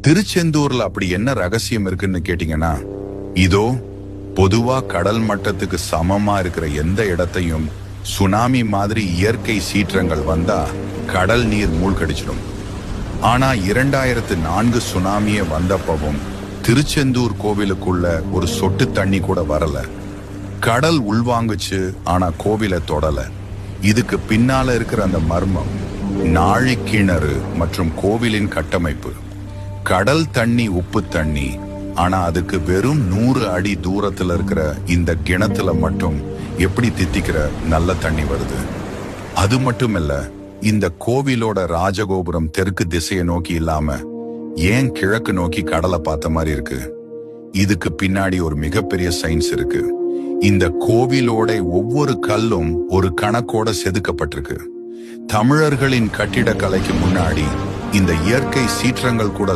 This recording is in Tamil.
திருச்செந்தூர்ல அப்படி என்ன ரகசியம் இருக்குன்னு கேட்டீங்கன்னா, இதோ பொதுவா கடல் மட்டத்துக்கு சமமா இருக்கிற எந்த இடத்தையும் சுனாமி மாதிரி இயற்கை சீற்றங்கள் வந்தா கடல் நீர் மூழ்கடிச்சிடும். ஆனா 2004 சுனாமியே வந்தப்பவும் திருச்செந்தூர் கோவிலுக்குள்ள ஒரு சொட்டு தண்ணி கூட வரல. கடல் உள்வாங்குச்சு, ஆனா கோவிலை தொடல. இதுக்கு பின்னால இருக்கிற அந்த மர்மம் நாழி கிணறு மற்றும் கோவிலின் கட்டமைப்பு. கடல் தண்ணி உப்பு தண்ணி, ஆனா அதுக்கு வெறும் 100 அடி தூரத்துல இருக்கிற இந்த கிணத்துல மட்டும் எப்படி தித்திக்கிற நல்ல தண்ணி வருது? அது மட்டும் இல்ல, இந்த கோவிலோட ராஜகோபுரம் தெற்கு திசையை நோக்கி இல்லாம ஏன் கிழக்கு நோக்கி கடலை பார்த்த மாதிரி இருக்கு? இதுக்கு பின்னாடி ஒரு மிகப்பெரிய சயின்ஸ் இருக்கு. இந்த கோவிலோட ஒவ்வொரு கல்லும் ஒரு கணக்கோட செதுக்கப்பட்டிருக்கு. தமிழர்களின் கட்டிடக்கலைக்கு முன்னாடி இந்த இயற்கை சீற்றங்கள் கூட